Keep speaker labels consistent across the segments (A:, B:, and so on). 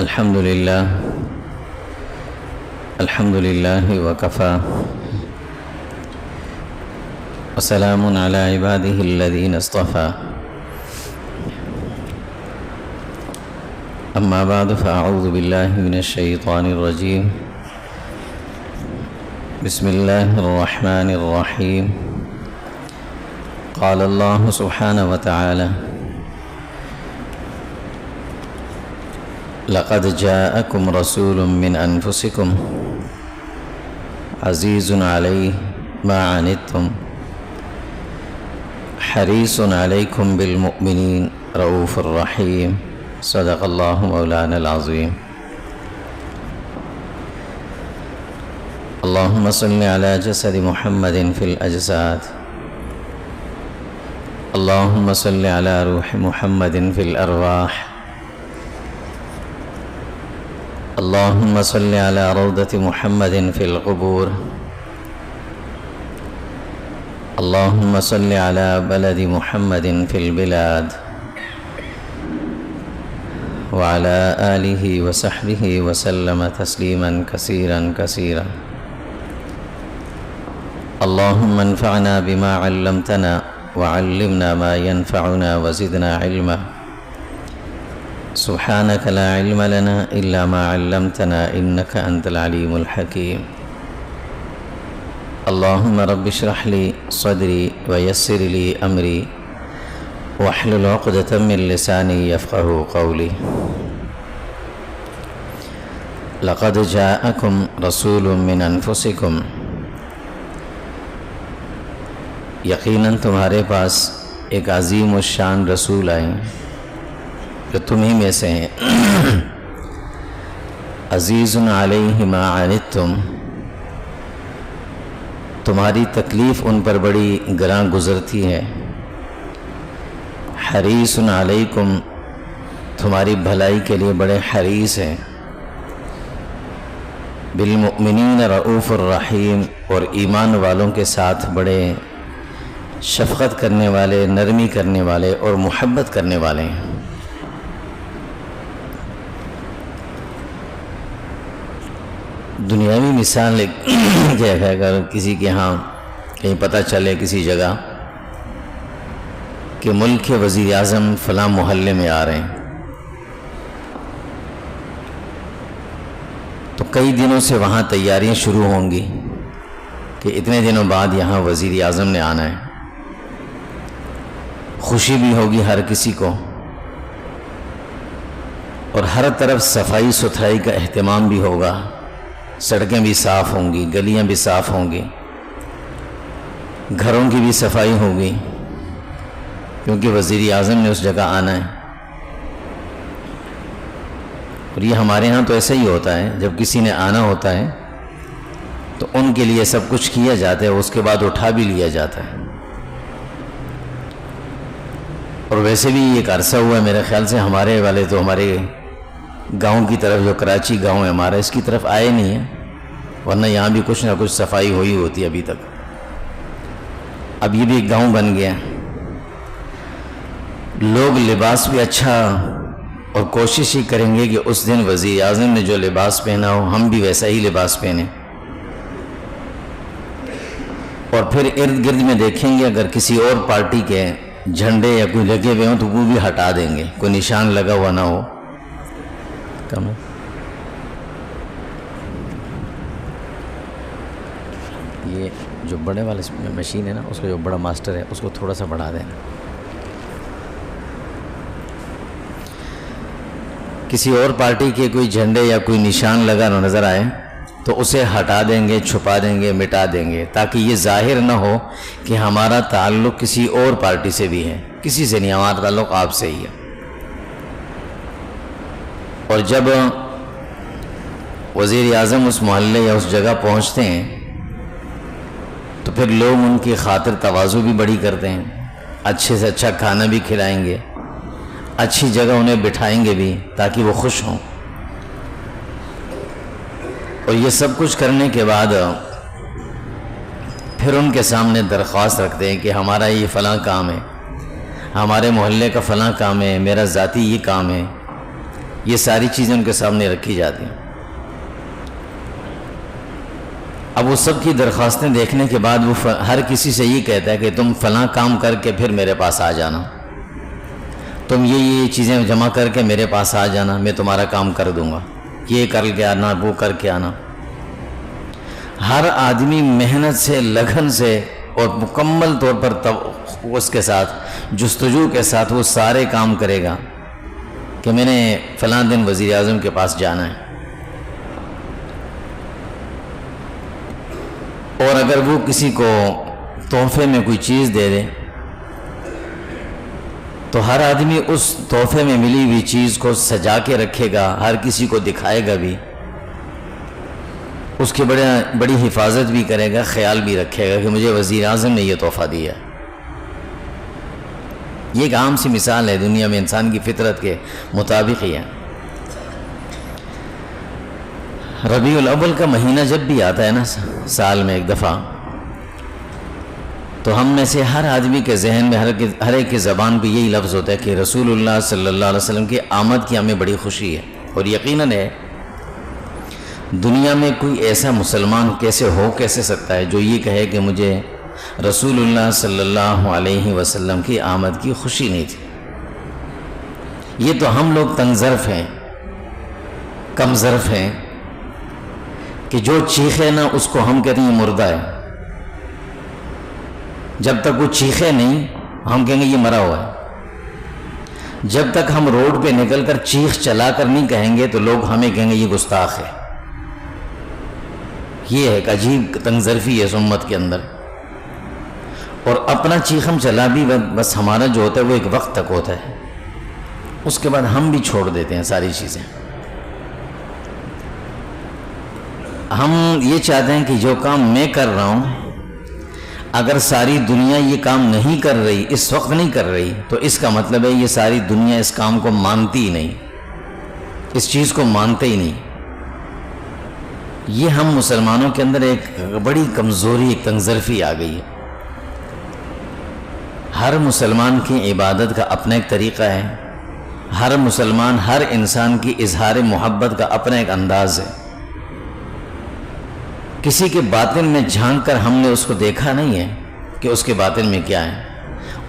A: الحمد لله وكفى وسلام على عباده الذين اصطفى أما بعد فأعوذ بالله من الشيطان الرجيم بسم الله الرحمن الرحيم قال الله سبحانه وتعالى لقد جاءكم رسول من أنفسكم عزيز عليه ما عنتم حريص عليكم بالمؤمنين رؤوف رحيم صدق الله مولانا العظيم اللهم صل على جسد محمد في الأجساد اللهم صل على روح محمد في الأرواح اللهم صل على روضة محمد في القبور اللهم صل على بلد محمد في البلاد وعلى آله وصحبه وسلم تسليما كثيرا كثيرا اللهم انفعنا بما علمتنا وعلمنا ما ينفعنا وزدنا علما سبحانك لا علم لنا إلا ما علمتنا إنك أنت العليم الحكيم اللهم رب اشرح لي صدري ويسر لي أمري واحلل عقدة من لساني يفقه قولي لقد جاءكم رسول من أنفسكم یقیناً تمہارے پاس ایک عظیم الشان رسول آئے جو تمہیں میں سے ہیں عزیز علیہ ما عنتم تمہاری تکلیف ان پر بڑی گراں گزرتی ہے حریص علیکم تمہاری بھلائی کے لیے بڑے حریص ہیں بالمؤمنین رؤوف الرحیم اور ایمان والوں کے ساتھ بڑے شفقت کرنے والے نرمی کرنے والے اور محبت کرنے والے ہیں دنیاوی مثال کیا ہے اگر کسی کے ہاں کہیں پتہ چلے کسی جگہ کہ ملک کے وزیر اعظم فلاں محلے میں آ رہے ہیں تو کئی دنوں سے وہاں تیاریاں شروع ہوں گی کہ اتنے دنوں بعد یہاں وزیر اعظم نے آنا ہے خوشی بھی ہوگی ہر کسی کو اور ہر طرف صفائی ستھرائی کا اہتمام بھی ہوگا سڑکیں بھی صاف ہوں گی گلیاں بھی صاف ہوں گی گھروں کی بھی صفائی ہوگی کیونکہ وزیر اعظم نے اس جگہ آنا ہے اور یہ ہمارے ہاں تو ایسا ہی ہوتا ہے جب کسی نے آنا ہوتا ہے تو ان کے لیے سب کچھ کیا جاتا ہے اس کے بعد اٹھا بھی لیا جاتا ہے اور ویسے بھی ایک عرصہ ہوا ہے میرے خیال سے ہمارے والے تو ہمارے گاؤں کی طرف جو کراچی گاؤں ہے ہمارا اس کی طرف آئے نہیں ہیں ورنہ یہاں بھی کچھ نہ کچھ صفائی ہوئی ہوتی ہے ابھی تک اب یہ بھی ایک گاؤں بن گیا لوگ لباس بھی اچھا اور کوشش ہی کریں گے کہ اس دن وزیر اعظم نے جو لباس پہنا ہو ہم بھی ویسا ہی لباس پہنیں اور پھر ارد گرد میں دیکھیں گے اگر کسی اور پارٹی کے جھنڈے یا کوئی لگے ہوئے ہوں تو وہ بھی ہٹا دیں گے کوئی نشان لگا ہوا نہ ہو کم ہے یہ جو بڑے والے مشین ہے نا اس کا جو بڑا ماسٹر ہے اس کو تھوڑا سا بڑھا دینا کسی اور پارٹی کے کوئی جھنڈے یا کوئی نشان لگا نظر آئے تو اسے ہٹا دیں گے چھپا دیں گے مٹا دیں گے تاکہ یہ ظاہر نہ ہو کہ ہمارا تعلق کسی اور پارٹی سے بھی ہے کسی سے نہیں ہمارا تعلق آپ سے ہی ہے اور جب وزیر اعظم اس محلے یا اس جگہ پہنچتے ہیں تو پھر لوگ ان کی خاطر تواضع بھی بڑی کرتے ہیں اچھے سے اچھا کھانا بھی کھلائیں گے اچھی جگہ انہیں بٹھائیں گے بھی تاکہ وہ خوش ہوں اور یہ سب کچھ کرنے کے بعد پھر ان کے سامنے درخواست رکھتے ہیں کہ ہمارا یہ فلاں کام ہے ہمارے محلے کا فلاں کام ہے میرا ذاتی یہ کام ہے یہ ساری چیزیں ان کے سامنے رکھی جاتی ہیں. اب وہ سب کی درخواستیں دیکھنے کے بعد وہ ہر کسی سے یہ کہتا ہے کہ تم فلاں کام کر کے پھر میرے پاس آ جانا، تم یہ چیزیں جمع کر کے میرے پاس آ جانا، میں تمہارا کام کر دوں گا، یہ کر کے آنا، وہ کر کے آنا. ہر آدمی محنت سے، لگن سے اور مکمل طور پر اس کے ساتھ جستجو کے ساتھ وہ سارے کام کرے گا کہ میں نے فلاں دن وزیر اعظم کے پاس جانا ہے. اور اگر وہ کسی کو تحفے میں کوئی چیز دے دے تو ہر آدمی اس تحفے میں ملی ہوئی چیز کو سجا کے رکھے گا، ہر کسی کو دکھائے گا بھی، اس کی بڑی حفاظت بھی کرے گا، خیال بھی رکھے گا کہ مجھے وزیر اعظم نے یہ تحفہ دیا. یہ ایک عام سی مثال ہے، دنیا میں انسان کی فطرت کے مطابق ہی ہے. ربیع الاول کا مہینہ جب بھی آتا ہے نا سال میں ایک دفعہ، تو ہم میں سے ہر آدمی کے ذہن میں ہر ایک کی زبان پہ یہی لفظ ہوتا ہے کہ رسول اللہ صلی اللہ علیہ وسلم کی آمد کی ہمیں بڑی خوشی ہے. اور یقیناً ہے، دنیا میں کوئی ایسا مسلمان کیسے سکتا ہے جو یہ کہے کہ مجھے رسول اللہ صلی اللہ علیہ وسلم کی آمد کی خوشی نہیں تھی. یہ تو ہم لوگ تنگ ظرف ہیں، کم ظرف ہیں کہ جو چیخے نا اس کو ہم کہتے ہیں یہ مردہ ہے. جب تک وہ چیخے نہیں ہم کہیں گے یہ مرا ہوا ہے. جب تک ہم روڈ پہ نکل کر چیخ چلا کر نہیں کہیں گے تو لوگ ہمیں کہیں گے یہ گستاخ ہے. یہ ایک عجیب تنگ ظرفی ہے اس امت کے اندر. اور اپنا چیخ ہم چلا بھی بس ہمارا جو ہوتا ہے وہ ایک وقت تک ہوتا ہے، اس کے بعد ہم بھی چھوڑ دیتے ہیں ساری چیزیں. ہم یہ چاہتے ہیں کہ جو کام میں کر رہا ہوں اگر ساری دنیا یہ کام نہیں کر رہی، اس وقت نہیں کر رہی، تو اس کا مطلب ہے یہ ساری دنیا اس کام کو مانتی ہی نہیں، اس چیز کو مانتے ہی نہیں. یہ ہم مسلمانوں کے اندر ایک بڑی کمزوری، ایک تنگ ظرفی آ گئی ہے. ہر مسلمان کی عبادت کا اپنا ایک طریقہ ہے، ہر مسلمان، ہر انسان کی اظہار محبت کا اپنا ایک انداز ہے. کسی کے باطن میں جھانک کر ہم نے اس کو دیکھا نہیں ہے کہ اس کے باطن میں کیا ہے،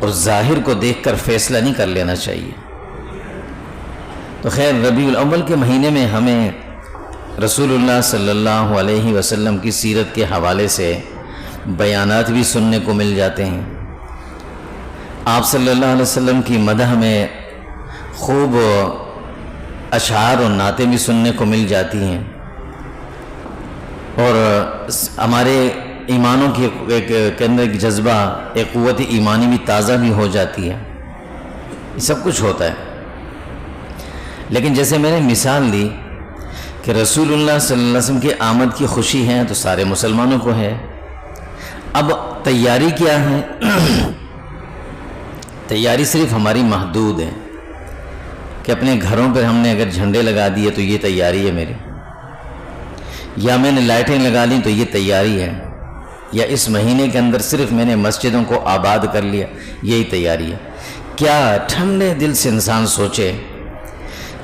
A: اور ظاہر کو دیکھ کر فیصلہ نہیں کر لینا چاہیے. تو خیر، ربیع الاول کے مہینے میں ہمیں رسول اللہ صلی اللہ علیہ وسلم کی سیرت کے حوالے سے بیانات بھی سننے کو مل جاتے ہیں. آپ صلی اللہ علیہ وسلم کی مدح میں خوب اشعار اور نعتیں بھی سننے کو مل جاتی ہیں، اور ہمارے ایمانوں کے اندر ایک جذبہ، ایک قوت ایمانی بھی تازہ بھی ہو جاتی ہے. یہ سب کچھ ہوتا ہے. لیکن جیسے میں نے مثال دی کہ رسول اللہ صلی اللہ علیہ وسلم کی آمد کی خوشی ہے تو سارے مسلمانوں کو ہے. اب تیاری کیا ہے؟ تیاری صرف ہماری محدود ہے کہ اپنے گھروں پر ہم نے اگر جھنڈے لگا دیے تو یہ تیاری ہے میری، یا میں نے لائٹیں لگا لی تو یہ تیاری ہے، یا اس مہینے کے اندر صرف میں نے مسجدوں کو آباد کر لیا، یہی تیاری ہے. کیا ٹھنڈے دل سے انسان سوچے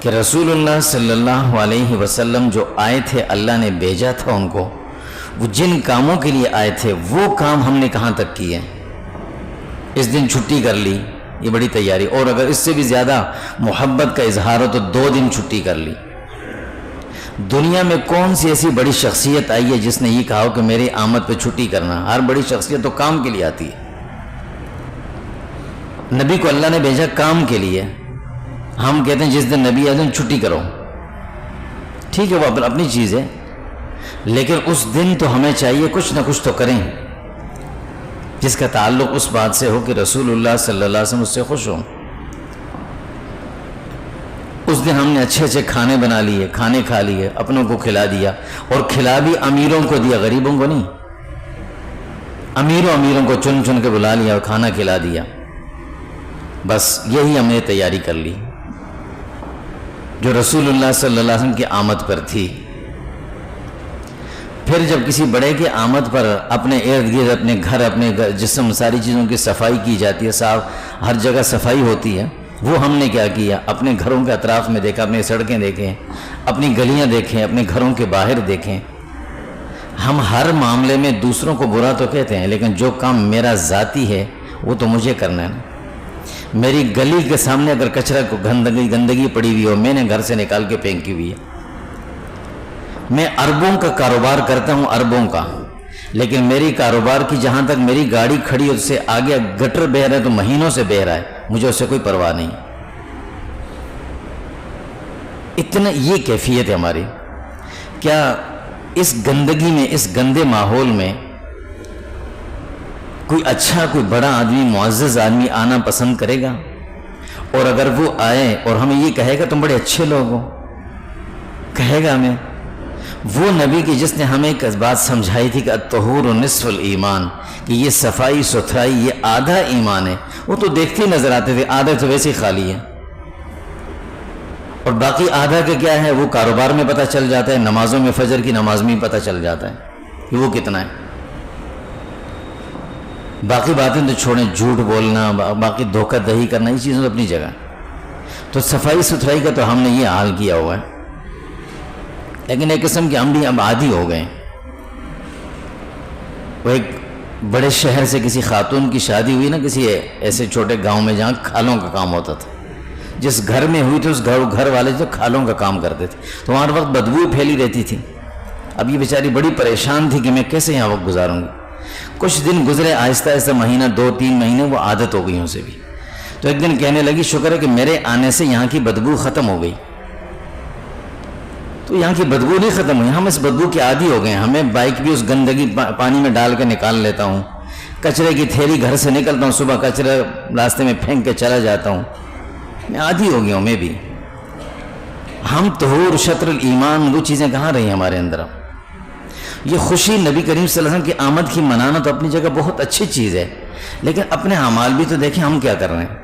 A: کہ رسول اللہ صلی اللہ علیہ وسلم جو آئے تھے، اللہ نے بھیجا تھا ان کو، وہ جن کاموں کے لیے آئے تھے وہ کام ہم نے کہاں تک کیے. اس دن چھٹی کر لی، یہ بڑی تیاری. اور اگر اس سے بھی زیادہ محبت کا اظہار ہو تو 2 دن چھٹی کر لی. دنیا میں کون سی ایسی بڑی شخصیت آئی ہے جس نے یہ کہا ہو کہ میری آمد پہ چھٹی کرنا؟ ہر بڑی شخصیت تو کام کے لیے آتی ہے. نبی کو اللہ نے بھیجا کام کے لیے. ہم کہتے ہیں جس دن نبی آئے دن چھٹی کرو، ٹھیک ہے، وہ اپنی چیز ہے، لیکن اس دن تو ہمیں چاہیے کچھ نہ کچھ تو کریں جس کا تعلق اس بات سے ہو کہ رسول اللہ صلی اللہ علیہ وسلم اس سے خوش ہوں. اس دن ہم نے اچھے اچھے کھانے بنا لیے، کھانے کھا لیے، اپنوں کو کھلا دیا، اور کھلا بھی امیروں کو دیا، غریبوں کو نہیں. امیروں کو چن چن کے بلا لیا اور کھانا کھلا دیا. بس یہی ہم نے تیاری کر لی جو رسول اللہ صلی اللہ علیہ وسلم کی آمد پر تھی. پھر جب کسی بڑے کی آمد پر اپنے ارد گرد، اپنے گھر، اپنے جسم، ساری چیزوں کی صفائی کی جاتی ہے، صاف ہر جگہ صفائی ہوتی ہے، وہ ہم نے کیا کیا؟ اپنے گھروں کے اطراف میں دیکھا، اپنی سڑکیں دیکھیں، اپنی گلیاں دیکھیں، اپنے گھروں کے باہر دیکھیں. ہم ہر معاملے میں دوسروں کو برا تو کہتے ہیں، لیکن جو کام میرا ذاتی ہے وہ تو مجھے کرنا ہے نا. میری گلی کے سامنے اگر کچرا گندگی پڑی ہوئی ہو، میں نے گھر سے نکال کے پھینکی ہوئی ہے. میں اربوں کا کاروبار کرتا ہوں، اربوں کا، لیکن میری کاروبار کی جہاں تک میری گاڑی کھڑی ہے اس سے آگے گٹر بہہ رہا ہے تو مہینوں سے بہہ رہا ہے، مجھے اس سے کوئی پرواہ نہیں. اتنا یہ کیفیت ہے ہماری. کیا اس گندگی میں، اس گندے ماحول میں کوئی اچھا، کوئی بڑا آدمی، معزز آدمی آنا پسند کرے گا؟ اور اگر وہ آئے اور ہمیں یہ کہے گا تم بڑے اچھے لوگ ہو، کہے گا ہمیں؟ وہ نبی کی جس نے ہمیں ایک بات سمجھائی تھی کہ الطہور نصف الایمان، کہ یہ صفائی ستھرائی یہ آدھا ایمان ہے، وہ تو دیکھتے ہی نظر آتے تھے، آدھا تو ویسے ہی خالی ہے. اور باقی آدھا کا کیا ہے؟ وہ کاروبار میں پتہ چل جاتا ہے، نمازوں میں، فجر کی نماز میں پتہ چل جاتا ہے کہ وہ کتنا ہے. باقی باتیں تو چھوڑیں، جھوٹ بولنا، باقی دھوکہ دہی کرنا، یہ چیزیں تو اپنی جگہ. تو صفائی ستھرائی کا تو ہم نے یہ حال کیا ہوا ہے. لیکن ایک قسم کے ہم بھی اب عادی ہو گئے. وہ ایک بڑے شہر سے کسی خاتون کی شادی ہوئی نا، کسی ایسے چھوٹے گاؤں میں جہاں کھالوں کا کام ہوتا تھا. جس گھر میں ہوئی تھی اس گھر والے جو کھالوں کا کام کرتے تھے، تو وہاں ہر وقت بدبو پھیلی رہتی تھی. اب یہ بیچاری بڑی پریشان تھی کہ میں کیسے یہاں وقت گزاروں گی. کچھ دن گزرے، آہستہ آہستہ مہینہ 2-3 مہینے وہ عادت ہو گئی اسے بھی. تو ایک دن کہنے لگی شکر ہے کہ میرے آنے سے یہاں کی بدبو ختم ہو گئی. تو یہاں کی بدبو نہیں ختم ہوئی، ہم اس بدبو کے عادی ہو گئے. ہمیں بائک بھی اس گندگی پانی میں ڈال کے نکال لیتا ہوں، کچرے کی تھیلی گھر سے نکلتا ہوں، صبح کچرا راستے میں پھینک کے چلا جاتا ہوں. میں عادی ہو گیا ہوں میں بھی. ہم طہور شطر الایمان وہ چیزیں کہاں رہی ہمارے اندر؟ یہ خوشی نبی کریم صلی اللہ علیہ وسلم کی آمد کی منانا تو اپنی جگہ بہت اچھی چیز ہے، لیکن اپنے اعمال بھی تو دیکھیں ہم کیا کر رہے ہیں.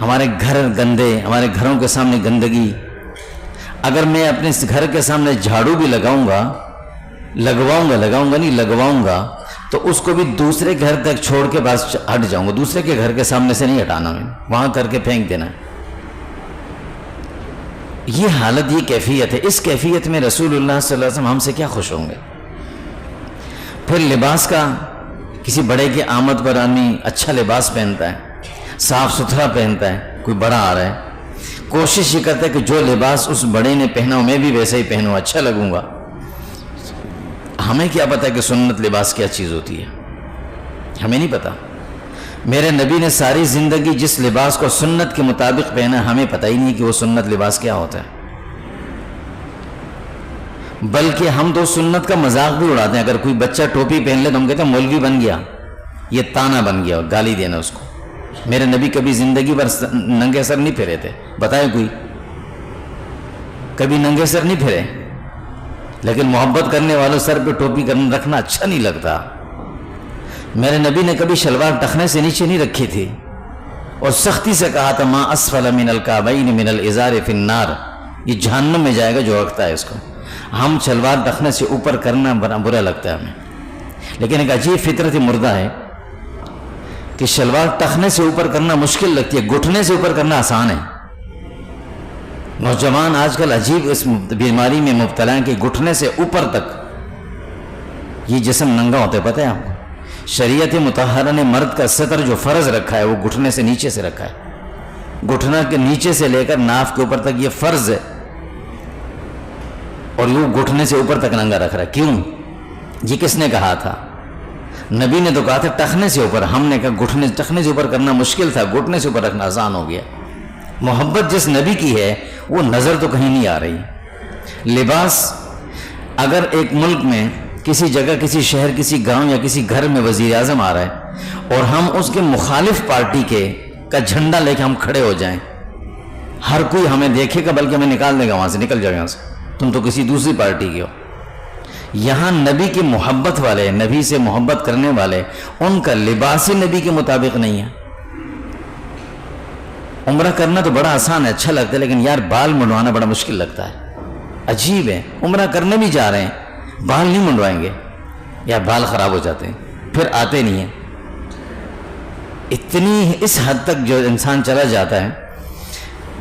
A: ہمارے گھر گندے، ہمارے گھروں کے سامنے گندگی. اگر میں اپنے گھر کے سامنے جھاڑو بھی لگاؤں گا تو اس کو بھی دوسرے گھر تک چھوڑ کے بس ہٹ جاؤں گا. دوسرے کے گھر کے سامنے سے نہیں ہٹانا، میں وہاں کر کے پھینک دینا ہے. یہ حالت، یہ کیفیت ہے. اس کیفیت میں رسول اللہ صلی اللہ علیہ وسلم ہم سے کیا خوش ہوں گے؟ پھر لباس کا، کسی بڑے کے آمد پر آدمی اچھا لباس پہنتا ہے، صاف ستھرا پہنتا ہے. کوئی بڑا آ رہا ہے، کوشش یہ کرتا ہے کہ جو لباس اس بڑے نے پہنا ہو میں بھی ویسا ہی پہنوں، اچھا لگوں گا. ہمیں کیا پتا کہ سنت لباس کیا چیز ہوتی ہے؟ ہمیں نہیں پتا. میرے نبی نے ساری زندگی جس لباس کو سنت کے مطابق پہنا، ہمیں پتہ ہی نہیں کہ وہ سنت لباس کیا ہوتا ہے. بلکہ ہم تو سنت کا مذاق بھی اڑاتے ہیں. اگر کوئی بچہ ٹوپی پہن لے تو ہم کہتے ہیں مولوی بن گیا، یہ تانا بن گیا، گالی دینا اس کو. میرے نبی کبھی زندگی پر ننگے سر نہیں پھرے تھے، بتائے کوئی؟ کبھی ننگے سر نہیں پھرے. لیکن محبت کرنے والوں سر پہ ٹوپی رکھنا اچھا نہیں لگتا. میرے نبی نے کبھی شلوار ٹخنے سے نیچے نہیں رکھی تھی، اور سختی سے کہا تھا ما اسفل من الکعبین من الازار فی النار، یہ جہنم میں جائے گا جو رکھتا ہے اس کو. ہم شلوار ٹخنے سے اوپر کرنا برا لگتا ہے ہمیں. لیکن ایک عجیب فطرت مردہ ہے کہ شلوار ٹخنے سے اوپر کرنا مشکل لگتی ہے، گھٹنے سے اوپر کرنا آسان ہے. نوجوان آج کل عجیب اس بیماری میں مبتلا ہیں کہ گھٹنے سے اوپر تک یہ جسم ننگا ہوتا ہے. پتہ ہے آپ کو شریعت مطہرہ نے مرد کا ستر جو فرض رکھا ہے وہ گھٹنے سے نیچے سے رکھا ہے. گھٹنا کے نیچے سے لے کر ناف کے اوپر تک یہ فرض ہے، اور وہ گھٹنے سے اوپر تک ننگا رکھ رہا ہے. کیوں؟ یہ کس نے کہا تھا؟ نبی نے تو کہا تھا ٹخنے سے اوپر. ہم نے کہا ٹخنے سے اوپر کرنا مشکل تھا، گھٹنے سے اوپر رکھنا آسان ہو گیا. محبت جس نبی کی ہے وہ نظر تو کہیں نہیں آ رہی. لباس، اگر ایک ملک میں کسی جگہ، کسی شہر، کسی گاؤں یا کسی گھر میں وزیر اعظم آ رہا ہے اور ہم اس کے مخالف پارٹی کا جھنڈا لے کے ہم کھڑے ہو جائیں، ہر کوئی ہمیں دیکھے گا، بلکہ ہمیں نکال دے گا وہاں سے. نکل جائے گا وہاں سے، تم تو کسی دوسری پارٹی کے ہو. یہاں نبی کی محبت والے، نبی سے محبت کرنے والے، ان کا لباس ہی نبی کے مطابق نہیں ہے. عمرہ کرنا تو بڑا آسان ہے، اچھا لگتا ہے، لیکن یار بال منڈوانا بڑا مشکل لگتا ہے. عجیب ہے، عمرہ کرنے بھی جا رہے ہیں، بال نہیں منڈوائیں گے، یا بال خراب ہو جاتے ہیں، پھر آتے نہیں ہیں. اتنی اس حد تک جو انسان چلا جاتا ہے،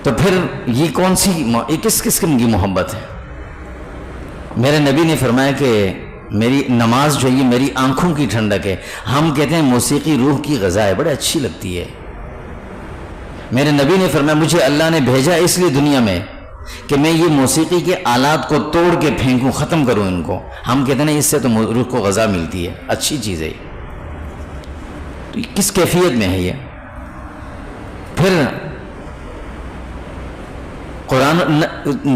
A: تو پھر یہ کون سی، یہ کس قسم کی محبت ہے؟ میرے نبی نے فرمایا کہ میری نماز جو یہ میری آنکھوں کی ٹھنڈک ہے. ہم کہتے ہیں موسیقی روح کی غذا ہے، بڑی اچھی لگتی ہے. میرے نبی نے فرمایا مجھے اللہ نے بھیجا اس لیے دنیا میں کہ میں یہ موسیقی کے آلات کو توڑ کے پھینکوں، ختم کروں ان کو. ہم کہتے ہیں اس سے تو روح کو غذا ملتی ہے، اچھی چیز ہے. تو کس کیفیت میں ہے یہ؟ پھر قرآن،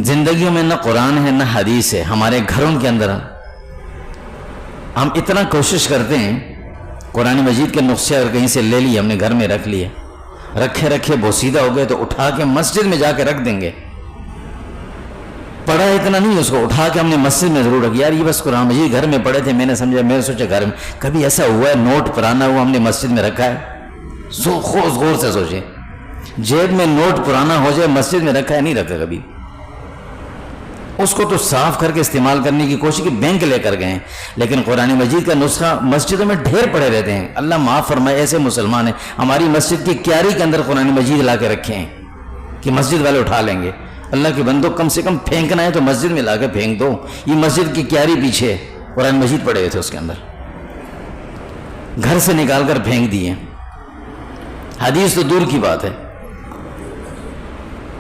A: زندگیوں میں نہ قرآن ہے نہ حدیث ہے. ہمارے گھروں کے اندر ہم اتنا کوشش کرتے ہیں، قرآن مجید کے نسخے اگر کہیں سے لے لیے، ہم نے گھر میں رکھ لیے، رکھے بوسیدہ ہو گئے تو اٹھا کے مسجد میں جا کے رکھ دیں گے. پڑھا اتنا نہیں، اس کو اٹھا کے ہم نے مسجد میں ضرور رکھ. یار یہ بس قرآن مجید گھر میں پڑھے تھے، میں نے سمجھا، میں نے سوچا گھر میں کبھی ایسا ہوا ہے نوٹ پرانا ہوا ہم نے مسجد میں رکھا ہے؟ غور سے سوچیں، جیب میں نوٹ پرانا ہو جائے مسجد میں رکھا ہے؟ نہیں رکھا کبھی. اس کو تو صاف کر کے استعمال کرنے کی کوشش کی، بینک لے کر گئے ہیں. لیکن قرآن مجید کا نسخہ مسجدوں میں ڈھیر پڑے رہتے ہیں. اللہ معاف فرمائے، ایسے مسلمان ہیں ہماری مسجد کی کیاری کے اندر قرآن مجید لا کے رکھے ہیں کہ مسجد والے اٹھا لیں گے. اللہ کے بندوں، کم سے کم پھینکنا ہے تو مسجد میں لا کے پھینک دو. یہ مسجد کی کیاری پیچھے قرآن مجید پڑے ہوئے تھے، اس کے اندر گھر سے نکال کر پھینک دیے. حدیث تو دور کی بات ہے.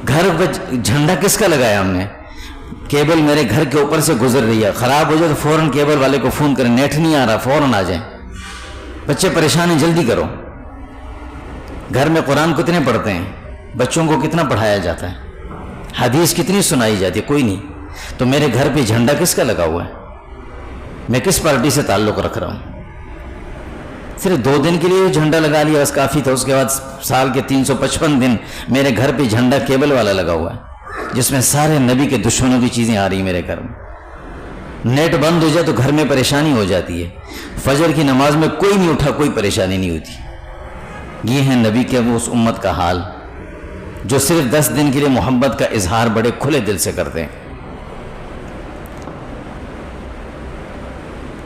A: گھر پہ جھنڈا کس کا لگایا ہم نے؟ کیبل میرے گھر کے اوپر سے گزر رہی ہے، خراب ہو جائے تو فوراً کیبل والے کو فون کریں، نیٹ نہیں آ رہا، فوراً آ جائیں. بچے پریشان ہیں، جلدی کرو. گھر میں قرآن کتنے پڑھتے ہیں؟ بچوں کو کتنا پڑھایا جاتا ہے؟ حدیث کتنی سنائی جاتی ہے؟ کوئی نہیں. تو میرے گھر پہ جھنڈا کس کا لگا ہوا ہے؟ میں کس پارٹی سے تعلق رکھ رہا ہوں؟ صرف 2 دن کے لیے جھنڈا لگا لیا بس کافی تھا. اس کے بعد سال کے 355 دن میرے گھر پہ جھنڈا کیبل والا لگا ہوا ہے جس میں سارے نبی کے دشمنوں کی چیزیں آ رہی ہیں میرے گھر میں. نیٹ بند ہو جائے تو گھر میں پریشانی ہو جاتی ہے. فجر کی نماز میں کوئی نہیں اٹھا، کوئی پریشانی نہیں ہوتی. یہ ہے نبی کے وہ اس امت کا حال جو صرف 10 دن کے لیے محبت کا اظہار بڑے کھلے دل سے کرتے ہیں.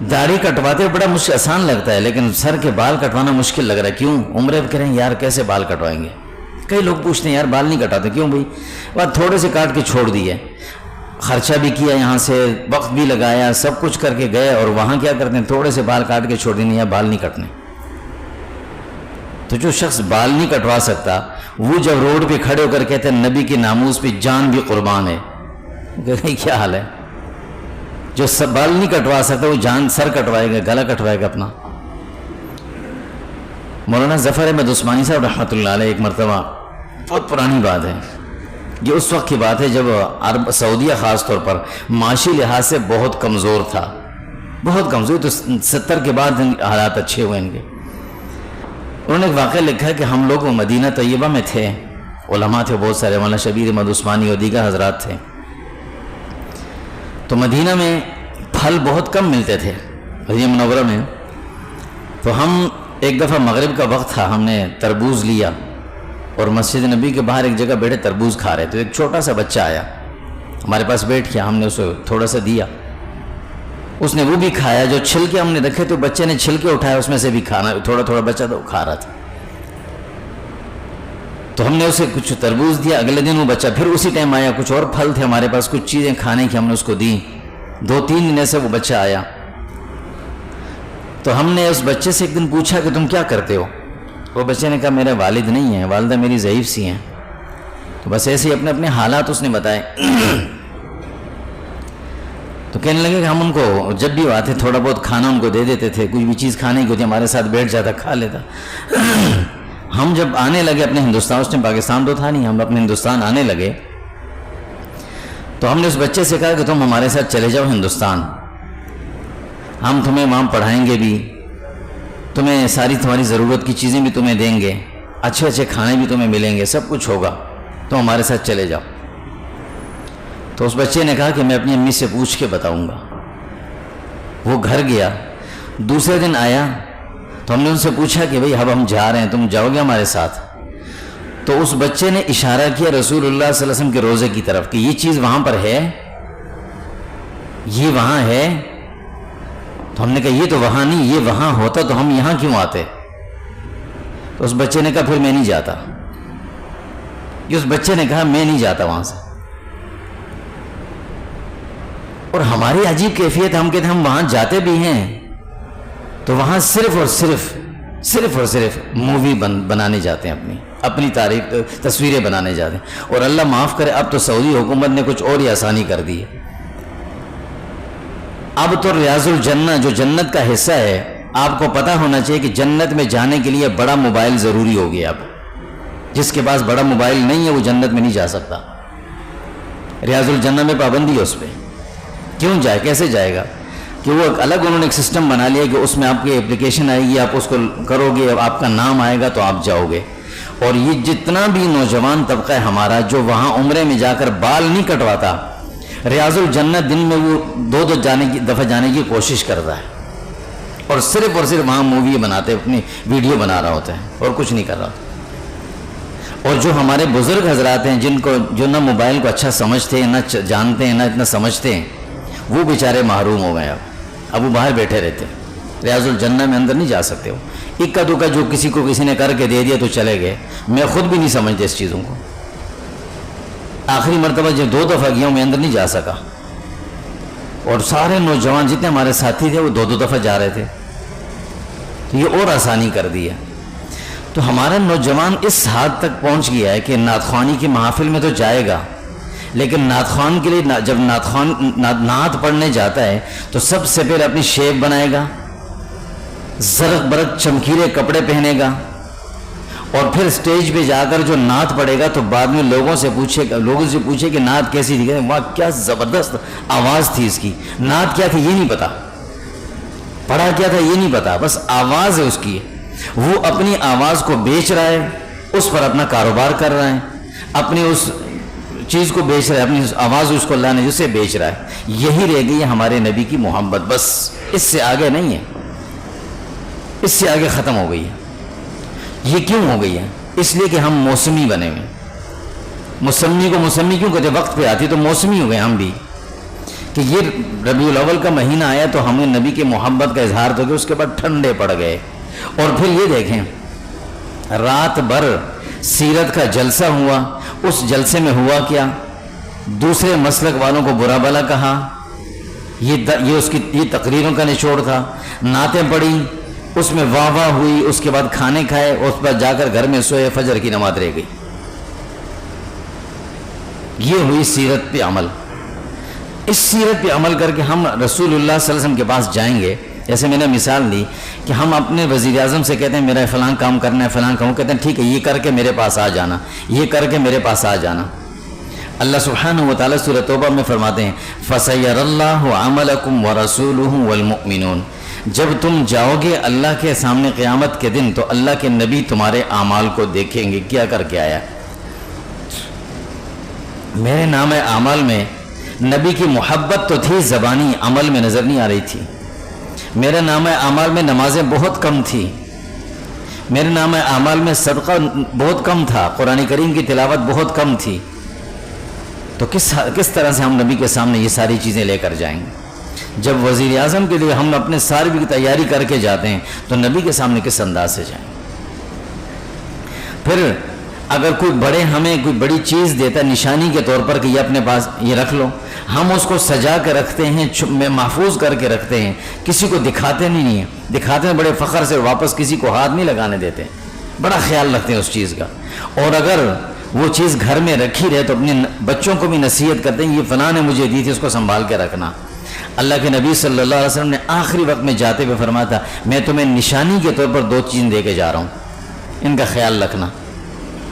A: داڑھی کٹواتے بڑا مجھے آسان لگتا ہے، لیکن سر کے بال کٹوانا مشکل لگ رہا ہے. کیوں؟ عمرے کریں یار کیسے بال کٹوائیں گے؟ کئی لوگ پوچھتے ہیں یار بال نہیں کٹاتے کیوں بھائی؟ بات تھوڑے سے کاٹ کے چھوڑ دیے، خرچہ بھی کیا، یہاں سے وقت بھی لگایا، سب کچھ کر کے گئے، اور وہاں کیا کرتے ہیں؟ تھوڑے سے بال کاٹ کے چھوڑ دینے، یا بال نہیں کٹنے. تو جو شخص بال نہیں کٹوا سکتا وہ جب روڈ پہ کھڑے ہو کر کہتے ہیں نبی کے ناموس پہ جان بھی قربان ہے، کیا حال ہے؟ جو سب بال نہیں کٹوا سکتا وہ جان سر کٹوائے گا، گلا کٹوائے گا اپنا. مولانا ظفر احمد عثمانی صاحب رحمۃ اللہ علیہ، ایک مرتبہ، بہت پرانی بات ہے یہ، اس وقت کی بات ہے جب عرب سعودیہ خاص طور پر معاشی لحاظ سے بہت کمزور تھا، بہت کمزور. تو 70 کے بعد حالات اچھے ہوئے ان کے. انہوں نے ایک واقعہ لکھا ہے کہ ہم لوگ مدینہ طیبہ میں تھے، علماء تھے بہت سارے، مولانا شبیر احمد عثمانی اور دیگر حضرات تھے. تو مدینہ میں پھل بہت کم ملتے تھے مدینہ منورہ میں. تو ہم ایک دفعہ مغرب کا وقت تھا، ہم نے تربوز لیا اور مسجد نبی کے باہر ایک جگہ بیٹھے تربوز کھا رہے. تو ایک چھوٹا سا بچہ آیا ہمارے پاس بیٹھ گیا، ہم نے اسے تھوڑا سا دیا، اس نے وہ بھی کھایا. جو چھلکے ہم نے رکھے تو بچے نے چھلکے اٹھایا، اس میں سے بھی کھانا، تھوڑا تھوڑا بچہ تو کھا رہا تھا. تو ہم نے اسے کچھ تربوز دیا. اگلے دن وہ بچہ پھر اسی ٹائم آیا، کچھ اور پھل تھے ہمارے پاس، کچھ چیزیں کھانے کی ہم نے اس کو دی. 2-3 دن سے وہ بچہ آیا. تو ہم نے اس بچے سے ایک دن پوچھا کہ تم کیا کرتے ہو؟ وہ بچے نے کہا میرے والد نہیں ہیں، والدہ میری ضعیف سی ہیں. تو بس ایسے ہی اپنے اپنے حالات اس نے بتائے. تو کہنے لگے کہ ہم ان کو جب بھی آتے تھوڑا بہت کھانا ان کو دے دیتے تھے، کوئی بھی چیز کھانے کی ہوتی ہمارے ساتھ بیٹھ جاتا، کھا لیتا. ہم جب آنے لگے اپنے ہندوستان، اس نے پاکستان تو تھا نہیں، ہم اپنے ہندوستان آنے لگے تو ہم نے اس بچے سے کہا کہ تم ہمارے ساتھ چلے جاؤ ہندوستان، ہم تمہیں وہاں پڑھائیں گے بھی، تمہیں ساری تمہاری ضرورت کی چیزیں بھی تمہیں دیں گے، اچھے اچھے کھانے بھی تمہیں ملیں گے، سب کچھ ہوگا، تم ہمارے ساتھ چلے جاؤ. تو اس بچے نے کہا کہ میں اپنی امی سے پوچھ کے بتاؤں گا. وہ گھر گیا، دوسرے دن آیا تو ہم نے ان سے پوچھا کہ بھئی اب ہم جا رہے ہیں، تم جاؤ گے ہمارے ساتھ؟ تو اس بچے نے اشارہ کیا رسول اللہ صلی اللہ علیہ وسلم کے روزے کی طرف کہ یہ چیز وہاں پر ہے، یہ وہاں ہے. تو ہم نے کہا یہ تو وہاں نہیں، یہ وہاں ہوتا تو ہم یہاں کیوں آتے؟ تو اس بچے نے کہا پھر میں نہیں جاتا. اس بچے نے کہا میں نہیں جاتا وہاں سے. اور ہماری عجیب کیفیت، ہم کہتے ہیں ہم وہاں جاتے بھی ہیں تو وہاں صرف اور صرف مووی بنانے جاتے ہیں، اپنی تعریف تصویریں بنانے جاتے ہیں. اور اللہ معاف کرے اب تو سعودی حکومت نے کچھ اور ہی آسانی کر دی ہے. اب تو ریاض الجنہ جو جنت کا حصہ ہے، آپ کو پتہ ہونا چاہیے کہ جنت میں جانے کے لیے بڑا موبائل ضروری ہو گیا. اب جس کے پاس بڑا موبائل نہیں ہے وہ جنت میں نہیں جا سکتا. ریاض الجنہ میں پابندی ہے اس پہ. کیوں جائے، کیسے جائے گا؟ کہ وہ ایک الگ انہوں نے ایک سسٹم بنا لیا کہ اس میں آپ کی اپلیکیشن آئے گی، آپ اس کو کرو گے، آپ کا نام آئے گا تو آپ جاؤ گے. اور یہ جتنا بھی نوجوان طبقہ ہے ہمارا جو وہاں عمرے میں جا کر بال نہیں کٹواتا، ریاض الجنہ دن میں وہ دو دفعہ جانے کی کوشش کرتا ہے اور صرف وہاں مووی بناتے، اپنی ویڈیو بنا رہا ہوتا ہے اور کچھ نہیں کر رہا. اور جو ہمارے بزرگ حضرات ہیں جو نہ موبائل کو اچھا سمجھتے ہیں، نہ جانتے ہیں، نہ اتنا سمجھتے ہیں، وہ بیچارے محروم ہو گئے. اب وہ باہر بیٹھے رہتے ہیں، ریاض الجنہ میں اندر نہیں جا سکتے. وہ اکا دکا جو کسی نے کر کے دے دیا تو چلے گئے. میں خود بھی نہیں سمجھتے اس چیزوں کو. آخری مرتبہ جب 2 دفعہ گیا ہوں میں اندر نہیں جا سکا. اور سارے نوجوان جتنے ہمارے ساتھی تھے وہ 2 دفعہ جا رہے تھے. تو یہ اور آسانی کر دی ہے. تو ہمارا نوجوان اس حد تک پہنچ گیا ہے کہ نعت خوانی کی محافل میں تو جائے گا، لیکن نعت خوان کے لیے جب نعت پڑھنے جاتا ہے تو سب سے پہلے اپنی شیپ بنائے گا، زرق برق چمکیلے کپڑے پہنے گا، اور پھر سٹیج پہ جا کر جو نعت پڑھے گا تو بعد میں لوگوں سے پوچھے کہ نعت کیسی تھی. واہ کیا زبردست آواز تھی اس کی. نعت کیا تھی یہ نہیں پتا، پڑھا کیا تھا یہ نہیں پتا، بس آواز ہے اس کی. وہ اپنی آواز کو بیچ رہا ہے، اس پر اپنا کاروبار کر رہا ہے، اپنی اس چیز کو بیچ رہا ہے، اپنی آواز اس کو اللہ نے جسے بیچ رہا ہے. یہی رہ گئی ہے ہمارے نبی کی محبت، بس اس سے آگے نہیں ہے، اس سے آگے ختم ہو گئی ہے. یہ کیوں ہو گئی ہے؟ اس لیے کہ ہم موسمی بنے ہوئے. موسمی کو موسمی کیوں کہتے؟ وقت پہ آتی تو موسمی ہو گئے ہم بھی. کہ یہ ربیع الاول کا مہینہ آیا تو ہمیں نبی کی محبت کا اظہار تو کہ اس کے بعد ٹھنڈے پڑ گئے. اور پھر یہ دیکھیں رات بھر سیرت کا جلسہ ہوا، اس جلسے میں ہوا کیا؟ دوسرے مسلک والوں کو برا بھلا کہا. یہ تقریروں کا نچوڑ تھا. نعتیں پڑھی، اس میں واہ واہ ہوئی، اس کے بعد کھانے کھائے، اس پر جا کر گھر میں سوئے، فجر کی نماز رہ گئی. یہ ہوئی سیرت پہ عمل. اس سیرت پہ عمل کر کے ہم رسول اللہ صلی اللہ علیہ وسلم کے پاس جائیں گے. جیسے میں نے مثال دی کہ ہم اپنے وزیر اعظم سے کہتے ہیں میرا فلاں کام کرنا ہے، فلاں کام، کہتے ہیں ٹھیک ہے یہ کر کے میرے پاس آ جانا، یہ کر کے میرے پاس آ جانا. اللہ سبحانہ و تعالیٰ سورۃ توبہ میں فرماتے ہیں فَسَيَرَ اللَّهُ عَمَلَكُمْ وَرَسُولُهُ وَالْمُؤْمِنُونَ. جب تم جاؤ گے اللہ کے سامنے قیامت کے دن تو اللہ کے نبی تمہارے اعمال کو دیکھیں گے کیا کر کے آیا. میرے نام اعمال میں نبی کی محبت تو تھی، زبانی عمل میں نظر نہیں آ رہی تھی. میرے نام اعمال میں نمازیں بہت کم تھی، میرے نام اعمال میں صدقہ بہت کم تھا، قرآن کریم کی تلاوت بہت کم تھی. تو کس طرح سے ہم نبی کے سامنے یہ ساری چیزیں لے کر جائیں گے؟ جب وزیر اعظم کے لیے ہم اپنے ساری بھی تیاری کر کے جاتے ہیں تو نبی کے سامنے کس انداز سے جائیں؟ پھر اگر کوئی ہمیں کوئی بڑی چیز دیتا ہے نشانی کے طور پر کہ یہ اپنے پاس یہ رکھ لو، ہم اس کو سجا کے رکھتے ہیں، محفوظ کر کے رکھتے ہیں، کسی کو دکھاتے نہیں ہیں. دکھاتے ہیں بڑے فخر سے، واپس کسی کو ہاتھ نہیں لگانے دیتے، بڑا خیال رکھتے ہیں اس چیز کا. اور اگر وہ چیز گھر میں رکھی رہے تو اپنے بچوں کو بھی نصیحت کرتے ہیں یہ فلاں نے مجھے دی تھی، اس کو سنبھال کے رکھنا. اللہ کے نبی صلی اللہ علیہ وسلم نے آخری وقت میں جاتے ہوئے فرمایا تھا میں تمہیں نشانی کے طور پر 2 چیزیں دے کے جا رہا ہوں، ان کا خیال رکھنا.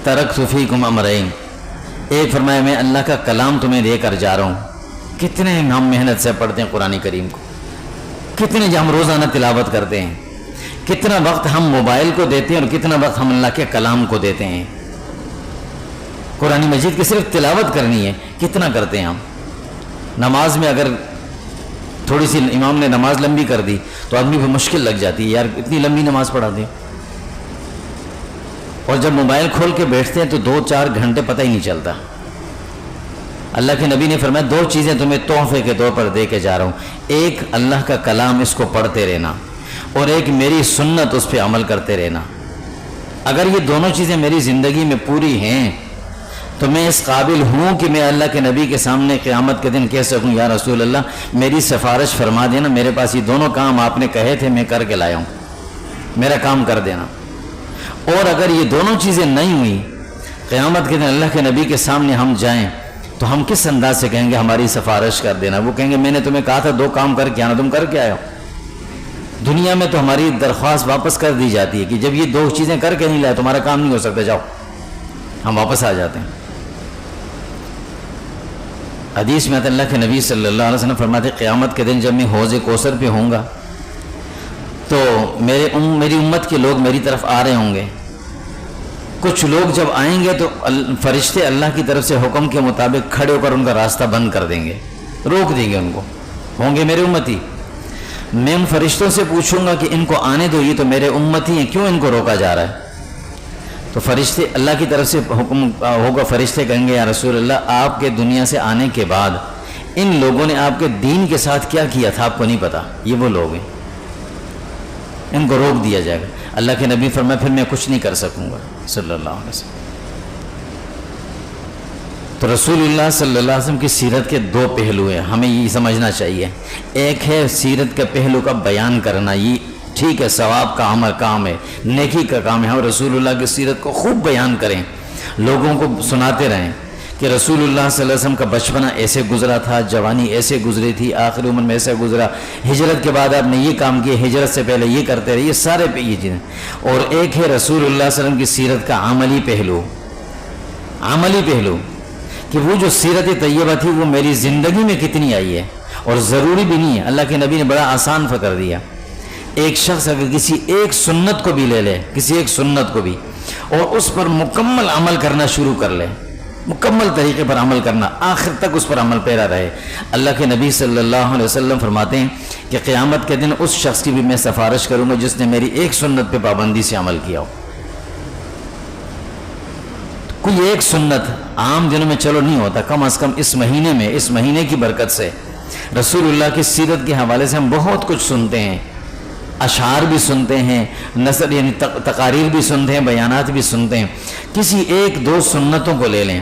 A: ترکت فیکم امرین، ایک فرمایا میں اللہ کا کلام تمہیں دے کر جا رہا ہوں. کتنے ہم محنت سے پڑھتے ہیں قرآن کریم کو، کتنے ہم روزانہ تلاوت کرتے ہیں، کتنا وقت ہم موبائل کو دیتے ہیں اور کتنا وقت ہم اللہ کے کلام کو دیتے ہیں. قرآن مجید کی صرف تلاوت کرنی ہے، کتنا کرتے ہیں ہم. نماز میں اگر تھوڑی سی امام نے نماز لمبی کر دی تو آدمی کو مشکل لگ جاتی ہے، یار اتنی لمبی نماز پڑھا دیں. اور جب موبائل کھول کے بیٹھتے ہیں تو 2-4 گھنٹے پتہ ہی نہیں چلتا. اللہ کے نبی نے فرمایا 2 چیزیں تمہیں تحفے کے طور پر دے کے جا رہا ہوں، ایک اللہ کا کلام اس کو پڑھتے رہنا، اور ایک میری سنت اس پہ عمل کرتے رہنا. اگر یہ دونوں چیزیں میری زندگی میں پوری ہیں تو میں اس قابل ہوں کہ میں اللہ کے نبی کے سامنے قیامت کے دن کہہ سکوں یا رسول اللہ میری سفارش فرما دینا، میرے پاس یہ دونوں کام آپ نے کہے تھے میں کر کے لایا ہوں، میرا کام کر دینا۔ اور اگر یہ دونوں چیزیں نہیں ہوئی، قیامت کے دن اللہ کے نبی کے سامنے ہم جائیں تو ہم کس انداز سے کہیں گے ہماری سفارش کر دینا؟ وہ کہیں گے میں نے تمہیں کہا تھا 2 کام کر کے آنا، تم کر کے آئے ہو۔ دنیا میں تو ہماری درخواست واپس کر دی جاتی ہے کہ جب یہ 2 چیزیں کر کے نہیں لائے تمہارا کام نہیں ہو سکتا، جاؤ، ہم واپس آ جاتے ہیں۔ حدیث میں اللہ کے نبی صلی اللہ علیہ وسلم فرماتے قیامت کے دن جب میں حوض کوثر پہ ہوں گا تو میری امت کے لوگ میری طرف آ رہے ہوں گے، کچھ لوگ جب آئیں گے تو فرشتے اللہ کی طرف سے حکم کے مطابق کھڑے ہو کر ان کا راستہ بند کر دیں گے، روک دیں گے، ان کو ہوں گے میرے امتی۔ میں ان فرشتوں سے پوچھوں گا کہ ان کو آنے دو، یہ تو میرے امتی ہیں، کیوں ان کو روکا جا رہا ہے؟ تو فرشتے اللہ کی طرف سے حکم ہوگا، فرشتے کہیں گے یا رسول اللہ آپ کے دنیا سے آنے کے بعد ان لوگوں نے آپ کے دین کے ساتھ کیا کیا تھا آپ کو نہیں پتا، یہ وہ لوگ ہیں، ان کو روک دیا جائے گا۔ اللہ کے نبی فرمایا پھر میں کچھ نہیں کر سکوں گا صلی اللہ علیہ وسلم۔ تو رسول اللہ صلی اللہ علیہ وسلم کی سیرت کے 2 پہلو ہیں، ہمیں یہ سمجھنا چاہیے۔ ایک ہے سیرت کے پہلو کا بیان کرنا، یہ ٹھیک ہے ثواب کا عمل کام ہے، نیکی کا کام ہے، ہم رسول اللہ کی سیرت کو خوب بیان کریں، لوگوں کو سناتے رہیں کہ رسول اللہ صلی اللہ علیہ وسلم کا بچپنا ایسے گزرا تھا، جوانی ایسے گزری تھی، آخری عمر میں ایسا گزرا، ہجرت کے بعد آپ نے یہ کام کیا، ہجرت سے پہلے یہ کرتے رہے، یہ سارے پہ یہ چیزیں۔ اور ایک ہے رسول اللہ صلی اللہ علیہ وسلم کی سیرت کا عملی پہلو، عملی پہلو کہ وہ جو سیرت طیبہ تھی وہ میری زندگی میں کتنی آئی ہے۔ اور ضروری بھی نہیں ہے، اللہ کے نبی نے بڑا آسان کر دیا، ایک شخص اگر کسی ایک سنت کو بھی لے لے، کسی ایک سنت کو بھی، اور اس پر مکمل عمل کرنا شروع کر لے، مکمل طریقے پر عمل کرنا، آخر تک اس پر عمل پیرا رہے، اللہ کے نبی صلی اللہ علیہ وسلم فرماتے ہیں کہ قیامت کے دن اس شخص کی بھی میں سفارش کروں گا جس نے میری ایک سنت پہ پابندی سے عمل کیا ہو۔ کوئی ایک سنت عام دنوں میں چلو نہیں ہوتا، کم از کم اس مہینے میں، اس مہینے کی برکت سے رسول اللہ کی سیرت کے حوالے سے ہم بہت کچھ سنتے ہیں، اشعار بھی سنتے ہیں، نثر یعنی تقاریر بھی سنتے ہیں، بیانات بھی سنتے ہیں۔ کسی 1-2 سنتوں کو لے لیں،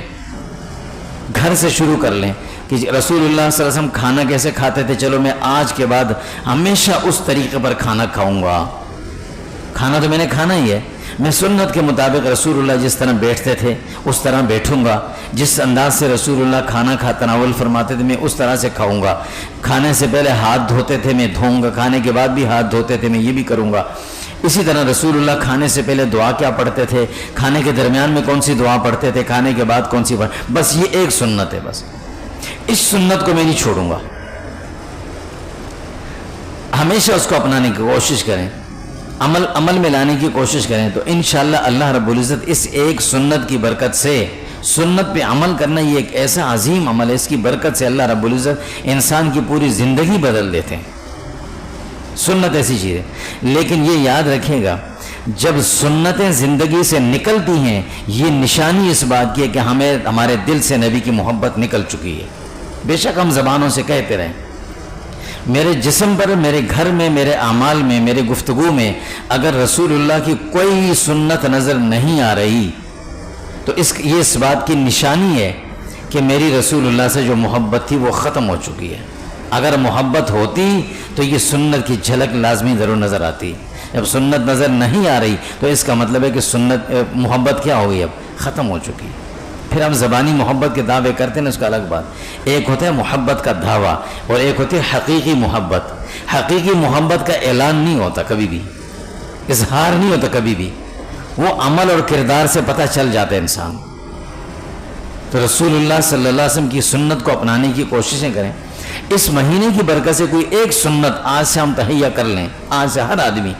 A: گھر سے شروع کر لیں کہ رسول اللہ صلی اللہ علیہ وسلم کھانا کیسے کھاتے تھے، چلو میں آج کے بعد ہمیشہ اس طریقے پر کھانا کھاؤں گا، کھانا تو میں نے کھانا ہی ہے، میں سنت کے مطابق رسول اللہ جس طرح بیٹھتے تھے اس طرح بیٹھوں گا، جس انداز سے رسول اللہ کھانا تناول فرماتے تھے میں اس طرح سے کھاؤں گا، کھانے سے پہلے ہاتھ دھوتے تھے میں دھوؤں گا، کھانے کے بعد بھی ہاتھ دھوتے تھے میں یہ بھی کروں گا۔ اسی طرح رسول اللہ کھانے سے پہلے دعا کیا پڑھتے تھے، کھانے کے درمیان میں کون سی دعا پڑھتے تھے، کھانے کے بعد کون سی بس یہ ایک سنت ہے، بس اس سنت کو میں نہیں چھوڑوں گا، ہمیشہ اس کو اپنانے کی کوشش کریں، عمل میں لانے کی کوشش کریں، تو انشاءاللہ اللہ رب العزت اس ایک سنت کی برکت سے، سنت پہ عمل کرنا یہ ایک ایسا عظیم عمل ہے، اس کی برکت سے اللہ رب العزت انسان کی پوری زندگی بدل دیتے ہیں۔ سنت ایسی چیز ہے، لیکن یہ یاد رکھے گا جب سنتیں زندگی سے نکلتی ہیں یہ نشانی اس بات کی ہے کہ ہمارے دل سے نبی کی محبت نکل چکی ہے۔ بے شک ہم زبانوں سے کہتے رہیں، میرے جسم پر، میرے گھر میں، میرے اعمال میں، میرے گفتگو میں اگر رسول اللہ کی کوئی سنت نظر نہیں آ رہی تو یہ اس بات کی نشانی ہے کہ میری رسول اللہ سے جو محبت تھی وہ ختم ہو چکی ہے۔ اگر محبت ہوتی تو یہ سنت کی جھلک لازمی ضرور نظر آتی، جب سنت نظر نہیں آ رہی تو اس کا مطلب ہے کہ محبت کیا ہو گئی، اب ختم ہو چکی۔ پھر ہم زبانی محبت کے دعوے کرتے ہیں، اس کا الگ بات، ایک ہوتا ہے محبت کا دعویٰ اور ایک ہوتی ہے حقیقی محبت۔ حقیقی محبت کا اعلان نہیں ہوتا کبھی بھی، اظہار نہیں ہوتا کبھی بھی، وہ عمل اور کردار سے پتہ چل جاتا ہے انسان۔ تو رسول اللہ صلی اللہ علیہ وسلم کی سنت کو اپنانے کی کوششیں کریں، اس مہینے کی برکت سے کوئی ایک سنت آج سے ہم تہیہ کر لیں، آج سے ہر آدمی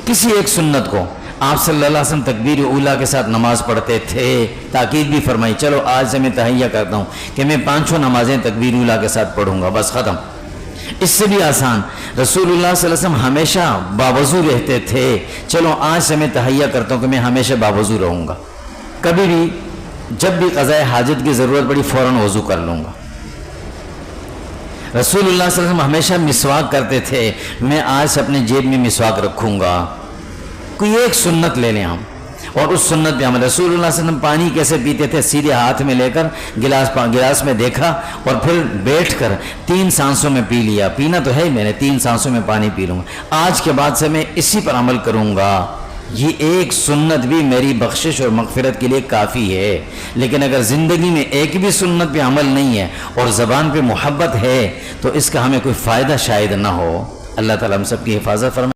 A: کسی ایک سنت کو، آپ صلی اللہ علیہ وسلم تکبیر اولیٰ کے ساتھ نماز پڑھتے تھے، تاکید بھی فرمائی، چلو آج سے میں تہیہ کرتا ہوں کہ میں 5 نمازیں تکبیر اولیٰ کے ساتھ پڑھوں گا، بس ختم۔ اس سے بھی آسان، رسول اللہ صلی اللہ علیہ وسلم ہمیشہ باوضو رہتے تھے، چلو آج سے میں تہیہ کرتا ہوں کہ میں ہمیشہ باوضو رہوں گا، کبھی بھی جب بھی قضاء حاجت کی ضرورت پڑی فوراً وضو کر لوں گا۔ رسول اللہ صلی اللہ علیہ وسلم ہمیشہ مسواک کرتے تھے، میں آج سے اپنے جیب میں مسواک رکھوں گا۔ کوئی ایک سنت لے لیں ہم، اور اس سنت پہ عمل۔ رسول اللہ صلی اللہ علیہ وسلم پانی کیسے پیتے تھے؟ سیدھے ہاتھ میں لے کر گلاس میں دیکھا اور پھر بیٹھ کر 3 سانسوں میں پی لیا۔ پینا تو ہے ہی، میں نے 3 سانسوں میں پانی پی لوں گا، آج کے بعد سے میں اسی پر عمل کروں گا۔ یہ ایک سنت بھی میری بخشش اور مغفرت کے لیے کافی ہے۔ لیکن اگر زندگی میں ایک بھی سنت پہ عمل نہیں ہے اور زبان پہ محبت ہے تو اس کا ہمیں کوئی فائدہ شاید نہ ہو۔ اللہ تعالیٰ ہم سب کی حفاظت فرمائے۔